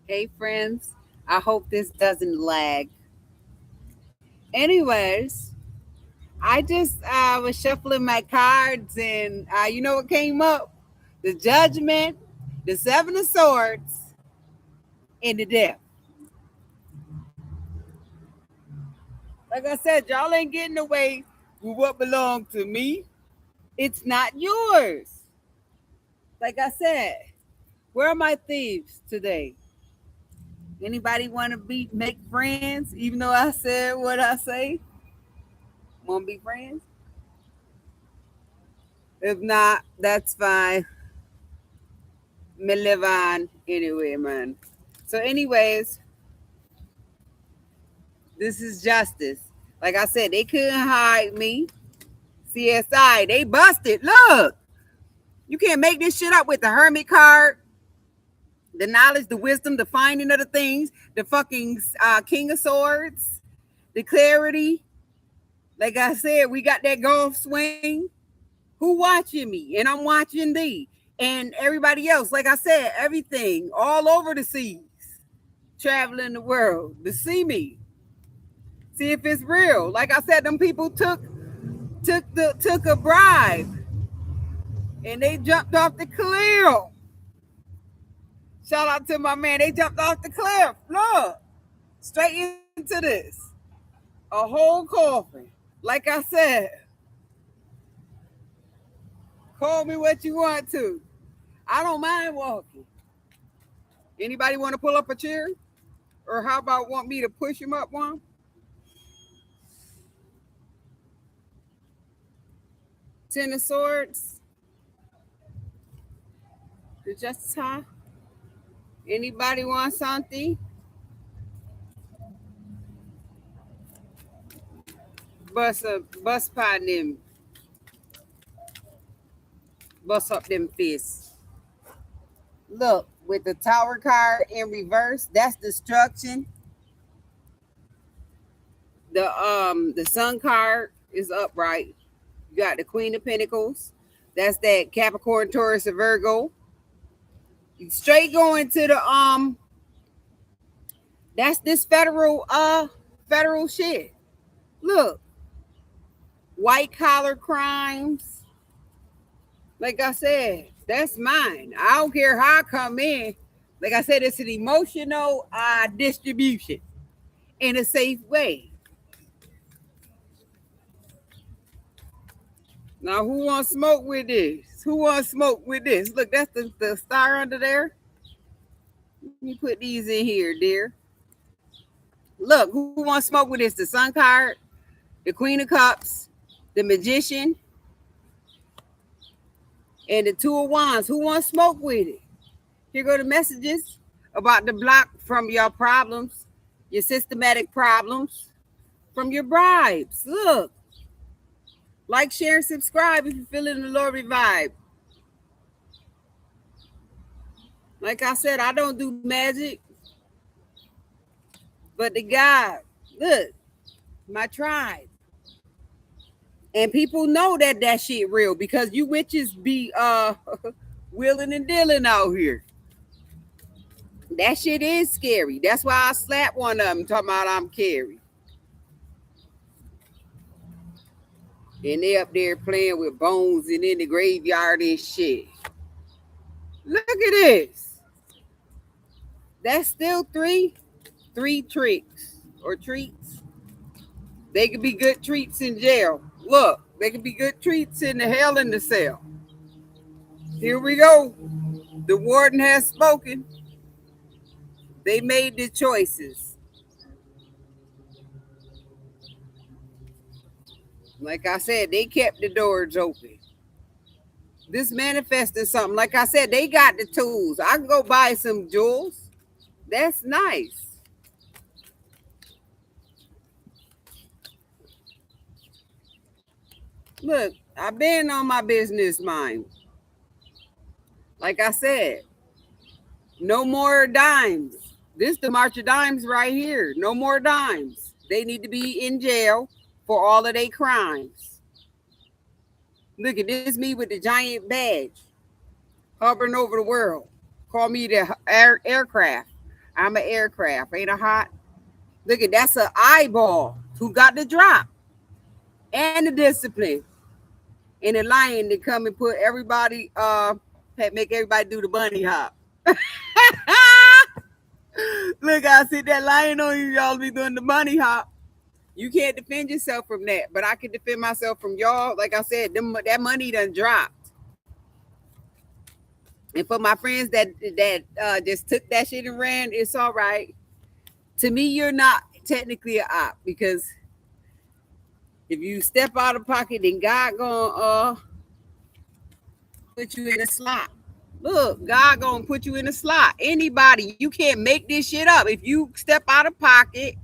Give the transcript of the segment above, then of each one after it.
Hey, friends. I hope this doesn't lag. Anyways, I just was shuffling my cards and you know what came up? The Judgment, the Seven of Swords, and the Death. Like I said, y'all ain't getting away with what belonged to me. It's not yours. Like I said, where are my thieves today? Anybody want to be make friends? Even though I said what I say, want to be friends? If not, that's fine. Me live on anyway, man. So, anyways, this is justice. Like I said, they couldn't hide me. CSI, they busted. Look, you can't make this shit up with the hermit card, the knowledge, the wisdom, the finding of the things, the fucking King of Swords, the clarity. Like I said, we got that golf swing. Who watching me? And I'm watching thee. And everybody else, like I said, everything all over the seas, traveling the world to see me, see if it's real. Like I said, them people took a bribe and they jumped off the cliff. Shout out to my man. They jumped off the cliff. Look, straight into this. A whole coffin. Like I said, call me what you want to. I don't mind walking. Anybody want to pull up a chair? Or how about want me to push him up one? Ten of Swords. The Justice High. Anybody want something? Bust upon them. Bust up them fists. Look, with the Tower card in reverse, that's destruction. The Sun card is upright. You got the Queen of Pentacles. That's that Capricorn, Taurus, and Virgo. You straight going to the that's this federal shit. Look, white collar crimes. Like I said, that's mine. I don't care how I come in. Like I said, it's an emotional distribution in a safe way. Now, who wants smoke with this? Who wants smoke with this? Look, that's the star under there. Let me put these in here, dear. Look, who wants smoke with this? The Sun card, the Queen of Cups, the Magician, and the Two of Wands. Who wants smoke with it? Here go the messages about the block from your problems, your systematic problems, from your bribes. Look, like, share, and subscribe if you're feeling the Lord vibe. Like I said, I don't do magic, but the God, look, my tribe. And people know that shit real because you witches be willing and dealing out here. That shit is scary. That's why I slapped one of them talking about I'm Carrie. And they up there playing with bones and in the graveyard and shit. Look at this. That's still three tricks or treats. They could be good treats in jail. Look, they could be good treats in the hell in the cell. Here we go. The warden has spoken. They made the choices. Like I said, they kept the doors open. This manifested something. Like I said, they got the tools. I can go buy some jewels. That's nice. Look, I've been on my business mind. Like I said, no more dimes. This the March of Dimes right here. No more dimes. They need to be in jail for all of their crimes. Look at this, me with the giant badge, hovering over the world. Call me the aircraft. I'm an aircraft. Ain't it hot? Look at that's an eyeball who got the drop and the discipline. And the lion to come and put everybody, make everybody do the bunny hop. Look, I see that lion on you. Y'all be doing the bunny hop. You can't defend yourself from that, but I can defend myself from y'all. Like I said, that money done dropped. And for my friends that just took that shit and ran, it's all right. To me, you're not technically an op because if you step out of pocket, then God gonna put you in a slot. Look, God gonna put you in a slot. Anybody, you can't make this shit up. If you step out of pocket,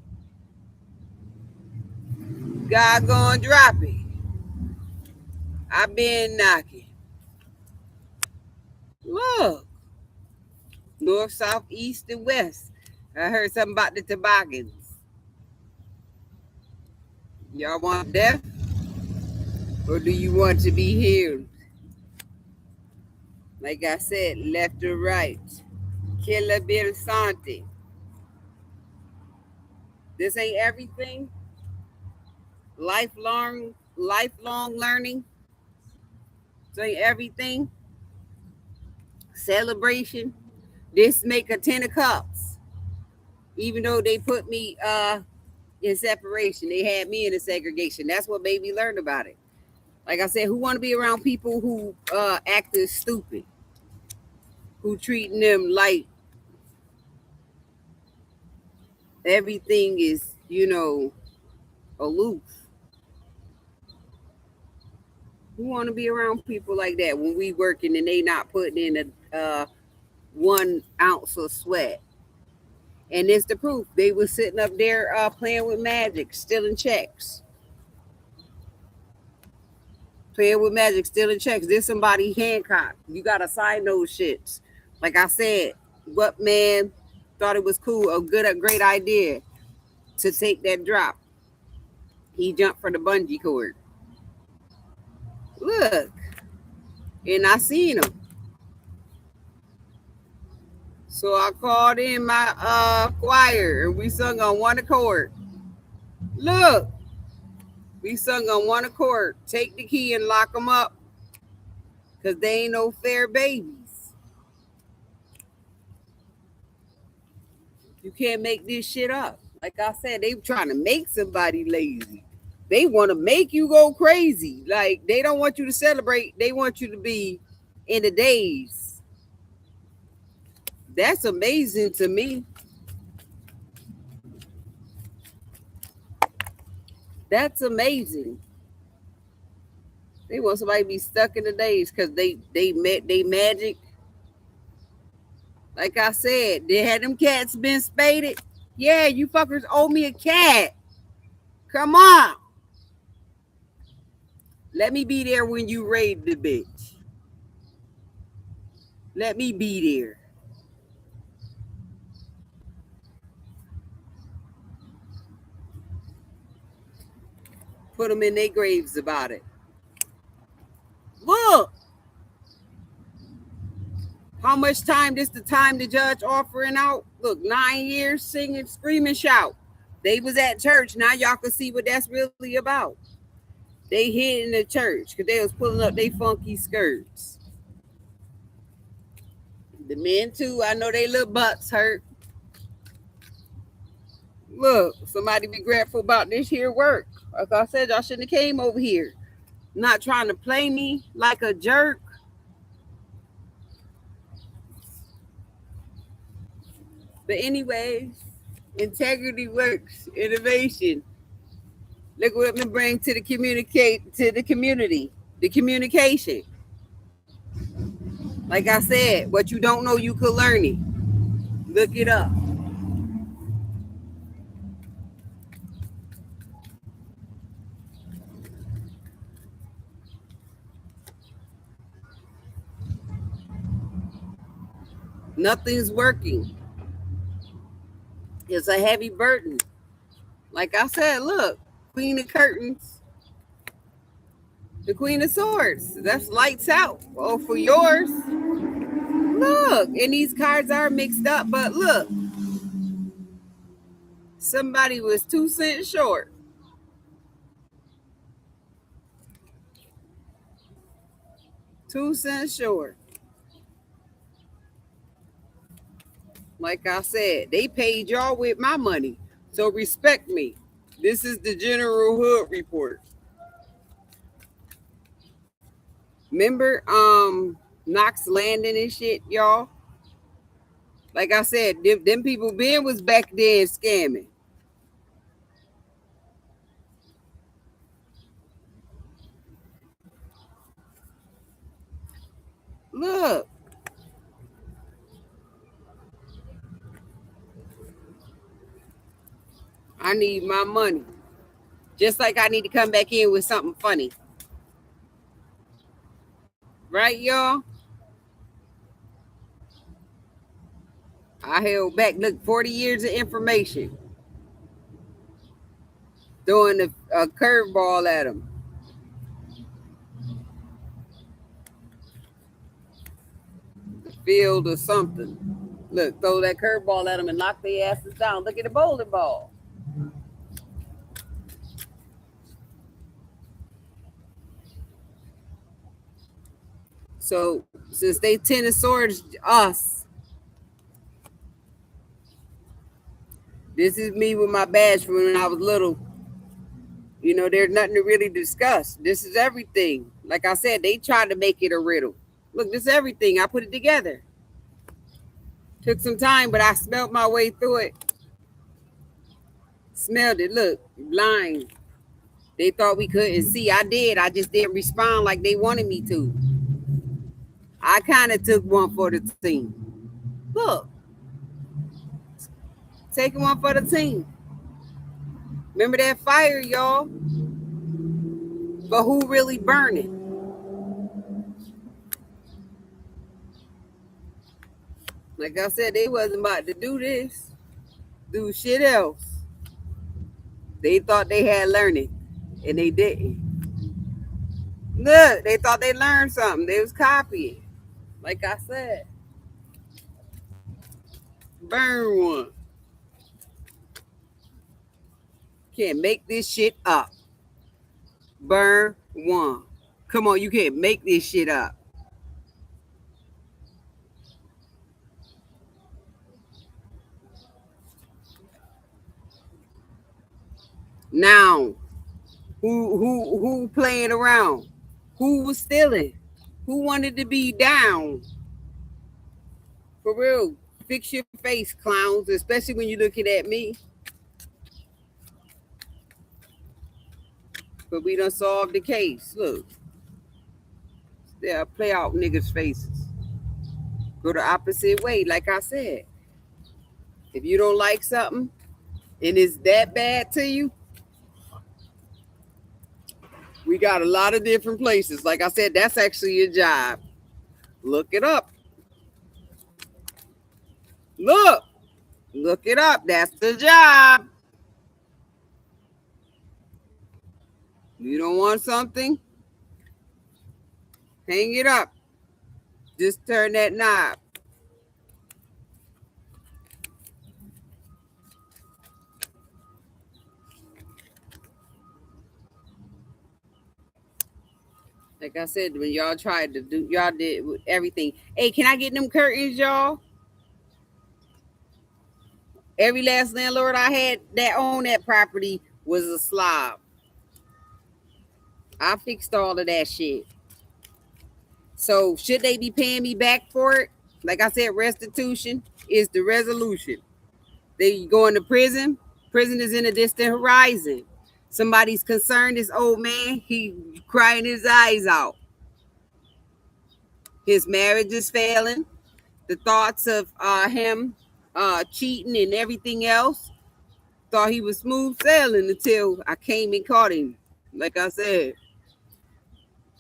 God gonna drop it. I've been knocking. Look, north, south, east, and west. I heard something about the toboggans. Y'all want death? Or do you want to be healed? Like I said, left or right. Killer Bill Santi. This ain't everything. Lifelong learning. This ain't everything. Celebration. This make a 10 of cups. Even though they put me in separation, they had me in a segregation. That's what made me learn about it. Like I said, who want to be around people who act as stupid, who treating them like everything is, aloof. Who want to be around people like that when we working and they not putting in a 1 ounce of sweat? And it's the proof. They was sitting up there playing with magic, stealing checks. Playing with magic, stealing checks. There's somebody Hancock. You gotta sign those shits. Like I said, what man thought it was cool, a great idea to take that drop. He jumped for the bungee cord. Look, and I seen him. So I called in my choir and we sung on one accord. Look, we sung on one accord. Take the key and lock them up because they ain't no fair babies. You can't make this shit up. Like I said, they trying to make somebody lazy. They want to make you go crazy. Like, they don't want you to celebrate. They want you to be in the days. That's amazing to me. That's amazing. They want somebody to be stuck in the days because they magic. Like I said, they had them cats been spaded. Yeah, you fuckers owe me a cat. Come on. Let me be there when you raid the bitch. Let me be there. Put them in their graves about it. Look. How much time this the time the judge offering out? Look, 9 years singing, screaming, shout. They was at church. Now y'all can see what that's really about. They hid in the church because they was pulling up their funky skirts. The men too, I know they little butts hurt. Look, somebody be grateful about this here work. Like I said, y'all shouldn't have came over here. Not trying to play me like a jerk. But anyways, integrity works, innovation. Look what we bring to the community, the communication. Like I said, what you don't know, you could learn it. Look it up. Nothing's working. It's a heavy burden. Like I said, look, Queen of Curtains, the Queen of Swords. That's lights out. Oh, for yours. Look, and these cards are mixed up, but look, Somebody was 2 cents short. $0.02 short. Like I said, they paid y'all with my money. So respect me. This is the General Hood report. Remember Knox Landing and shit, y'all? Like I said, them people Ben was back then scamming. Look. I need my money. Just like I need to come back in with something funny. Right, y'all? I held back, look, 40 years of information. Throwing a curveball at them. The field or something. Look, throw that curveball at them and knock their asses down. Look at the bowling ball. So since they tennis swords us, this is me with my badge from when I was little. You know, there's nothing to really discuss. This is everything. Like I said, they tried to make it a riddle. Look, this is everything. I put it together. Took some time, but I smelled my way through it. Smelled it. Look, blind. They thought we couldn't see. I did. I just didn't respond like they wanted me to. I kind of took one for the team. Look, taking one for the team. Remember that fire, y'all? But who really burning? Like I said, they wasn't about to do this. Do shit else. They thought they had learning, and they didn't. Look, they thought they learned something. They was copying. Like I said. Burn one. Can't make this shit up. Burn one. Come on, you can't make this shit up. Now, who playing around? Who was stealing? Who wanted to be down? For real, fix your face, clowns, especially when you're looking at me. But we done solved the case. Look. They'll play out niggas' faces. Go the opposite way, like I said. If you don't like something and it's that bad to you, we got a lot of different places. Like I said, that's actually your job. Look it up. Look it up. That's the job. You don't want something? Hang it up. Just turn that knob. Like I said, when y'all tried to do, y'all did everything. Hey, can I get them curtains, y'all? Every last landlord I had that owned that property was a slob. I fixed all of that shit. So should they be paying me back for it? Like I said, restitution is the resolution. They going to prison. Prison is in a distant horizon. Somebody's concerned. This old man, he crying his eyes out. His marriage is failing. The thoughts of him cheating and everything else. Thought he was smooth sailing until I came and caught him. Like I said,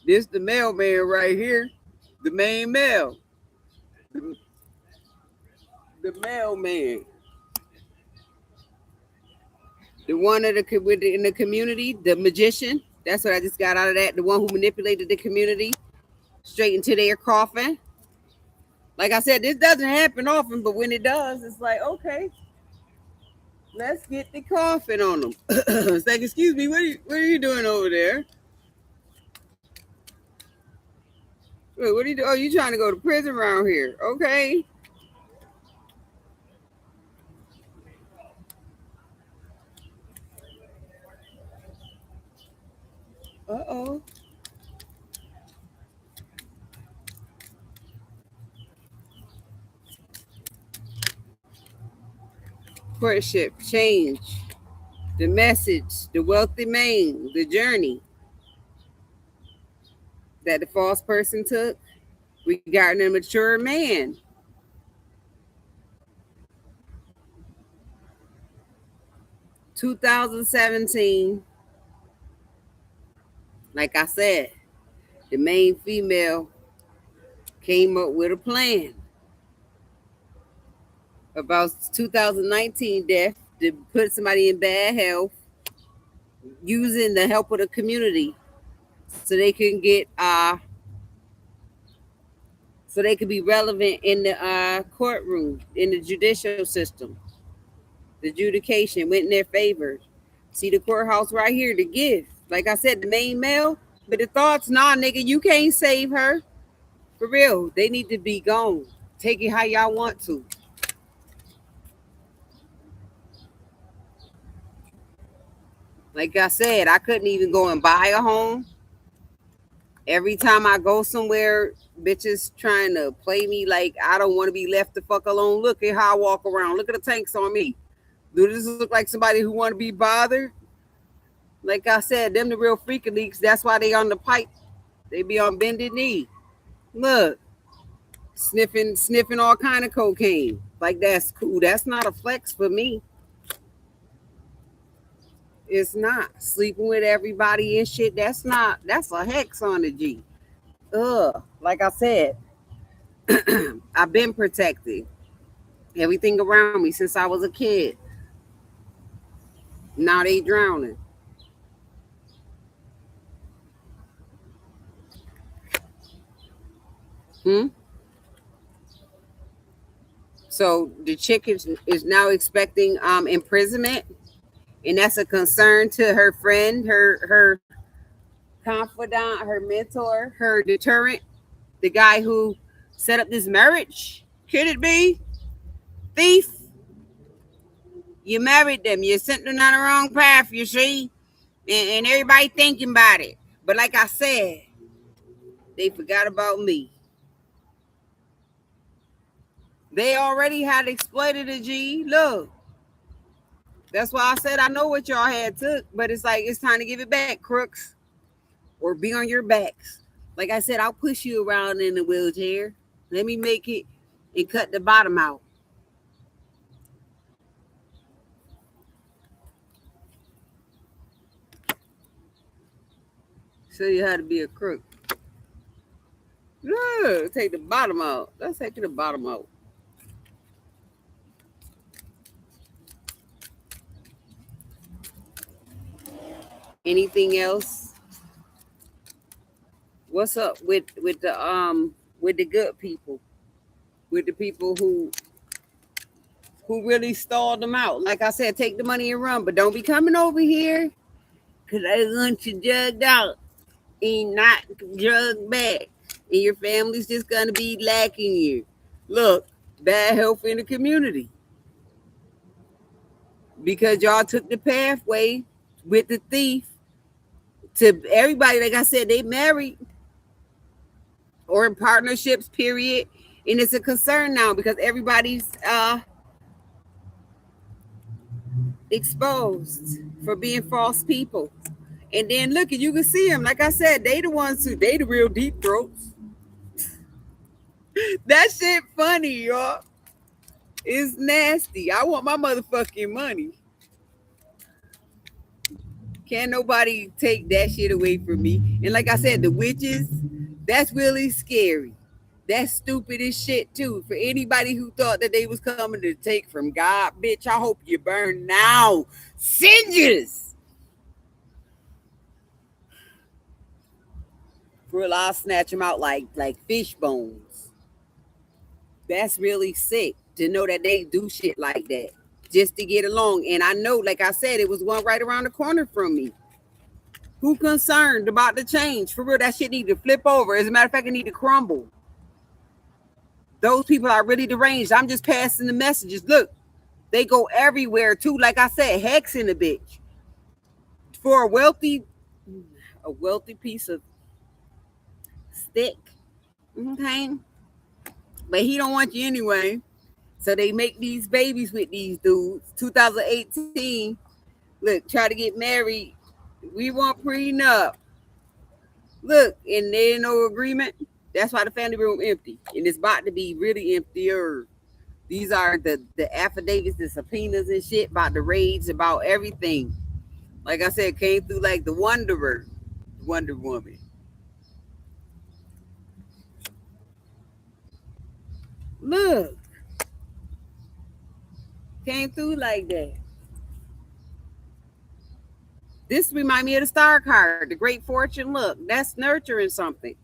this the mailman right here, the main mail, the mailman, the one in the community, the magician. That's what I just got out of that. The one who manipulated the community straight into their coffin. Like I said, this doesn't happen often, but when it does, it's like, okay. Let's get the coughing on them. It's like, excuse me, what are you doing over there? Wait, what are you doing? Oh, you trying to go to prison around here? Okay. Uh-oh. Courtship, change, the message, the wealthy man, the journey that the false person took regarding a mature man. 2017, like I said, the main female came up with a plan about 2019 death to put somebody in bad health using the help of the community so they can get so they could be relevant in the courtroom, in the judicial system. The adjudication went in their favor. See the courthouse right here, the gift. Like I said, the main male, but the thoughts, nah, nigga, you can't save her. For real, they need to be gone. Take it how y'all want to. Like I said, I couldn't even go and buy a home. Every time I go somewhere, bitches trying to play me like I don't want to be left the fuck alone. Look at how I walk around. Look at the tanks on me. Do this look like somebody who want to be bothered? Like I said, them the real freaking leaks. That's why they on the pipe. They be on bended knee. Look, sniffing all kind of cocaine. Like that's cool. That's not a flex for me. It's not sleeping with everybody and shit. That's not. That's a hex on the G. Ugh. Like I said, I've been protected. Everything around me since I was a kid. Now they drowning. Hmm. So the chick is now expecting imprisonment, and that's a concern to her friend, her confidant, her mentor, her deterrent, the guy who set up this marriage. Could it be? Thief, you married them. You sent them on the wrong path, you see? And everybody thinking about it. But like I said, they forgot about me. They already had exploited a G. Look, that's why I said I know what y'all had took, but it's like it's time to give it back, crooks, or be on your backs. Like I said, I'll push you around in the wheelchair. Let me make it and cut the bottom out. Show you how to be a crook. Look, take the bottom out. Let's take the bottom out. Anything else? What's up with the good people? With the people who really stalled them out. Like I said, take the money and run, but don't be coming over here because I want you jugged out and not drugged back. And your family's just going to be lacking you. Look, bad health in the community because y'all took the pathway with the thief to everybody. Like I said, they married or in partnerships, period. And it's a concern now because everybody's exposed for being false people. And then look, you can see them. Like I said, they the ones who they the real deep throats. That shit funny, y'all. It's nasty. I want my motherfucking money. Can't nobody take that shit away from me. And like I said, the witches, that's really scary. That's stupid as shit too. For anybody who thought that they was coming to take from God, bitch, I hope you burn now. Singes. For real, I'll snatch them out like fish bones. That's really sick to know that they do shit like that just to get along. And I know, like I said, it was one right around the corner from me. Who concerned about the change? For real, that shit need to flip over. As a matter of fact, it need to crumble. Those people are really deranged. I'm just passing the messages. Look, they go everywhere too. Like I said, hex in the bitch. For a wealthy piece of stick. Okay. But he don't want you anyway. So they make these babies with these dudes. 2018. Look, try to get married. We want prenup. Look, and there no agreement. That's why the family room empty. And it's about to be really emptier. These are the affidavits, the subpoenas and shit about the raids, about everything. Like I said, came through like the Wanderer, Wonder Woman. Look. Came through like that. This remind me of the star card, the Great Fortune. Look, that's nurturing something.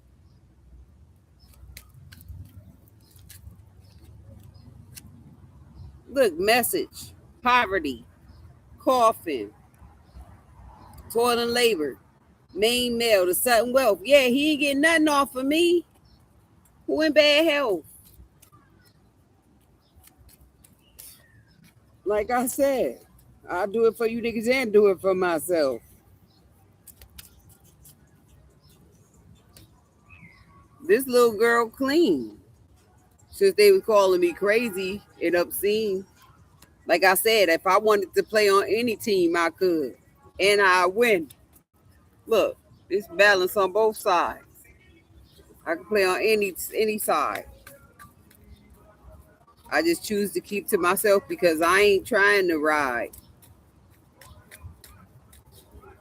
Look, message, poverty, coffin, toil and labor, main male, the sudden wealth. Yeah, he ain't getting nothing off of me. Who in bad health? Like I said, I'll do it for you niggas and do it for myself. This little girl clean. Since they was calling me crazy and obscene. Like I said, if I wanted to play on any team, I could. And I win. Look, it's balance on both sides. I can play on any side. I just choose to keep to myself because I ain't trying to ride.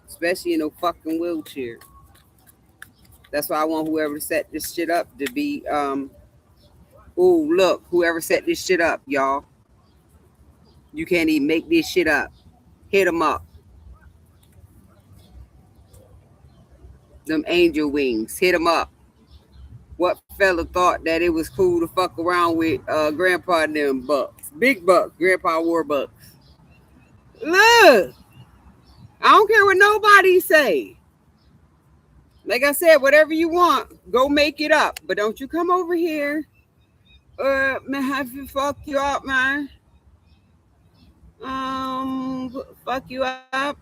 Especially in a fucking wheelchair. That's why I want whoever set this shit up to be look, whoever set this shit up, y'all. You can't even make this shit up. Hit them up. Them angel wings. Hit them up. What fella thought that it was cool to fuck around with grandpa and them bucks? Big bucks. Grandpa wore bucks. Look. I don't care what nobody say. Like I said, whatever you want, go make it up. But don't you come over here. Man, have to fuck you up, man. Fuck you up.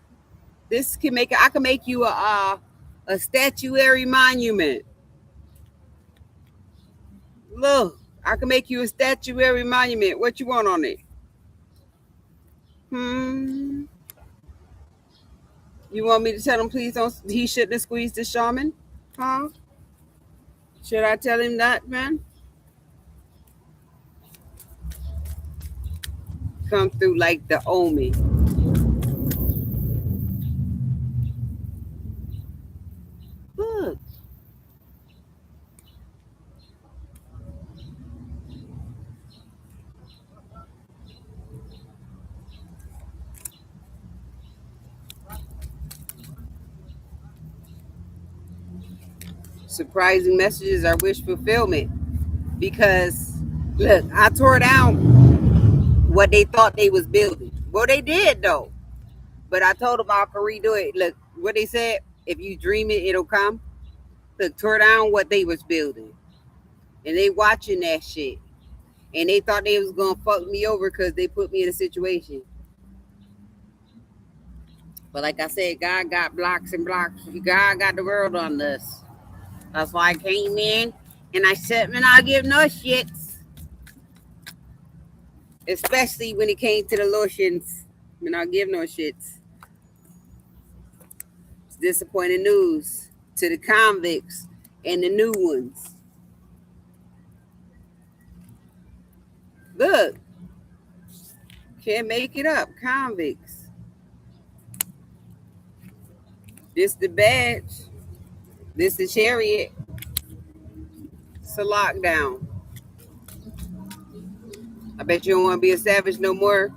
This can make I can make you a statuary monument. Look, I can make you a statuary monument. What you want on it? You want me to tell him please don't he shouldn't have squeezed the shaman? Huh? Should I tell him that, man? Come through like the omen. Look. Surprising messages are wish fulfillment. Because look, I tore down what they thought they was building. Well, they did though. But I told them I could redo it. Look, what they said, if you dream it, it'll come. Look, tore down what they was building. And they watching that shit. And they thought they was gonna fuck me over because they put me in a situation. But like I said, God got blocks and blocks. God got the world on this. That's why I came in and I said, man, I'll give no shits. Especially when it came to the lotions. Man, I'll give no shits. It's disappointing news to the convicts and the new ones. Look. Can't make it up. Convicts. This the badge. This the chariot. It's a lockdown. I bet you don't want to be a savage no more.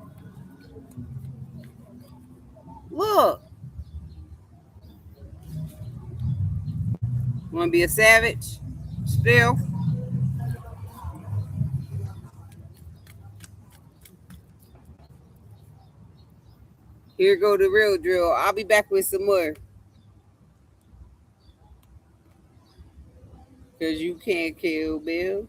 Look. Want to be a savage? Still. Here go the real drill. I'll be back with some more. Because you can't kill Bill.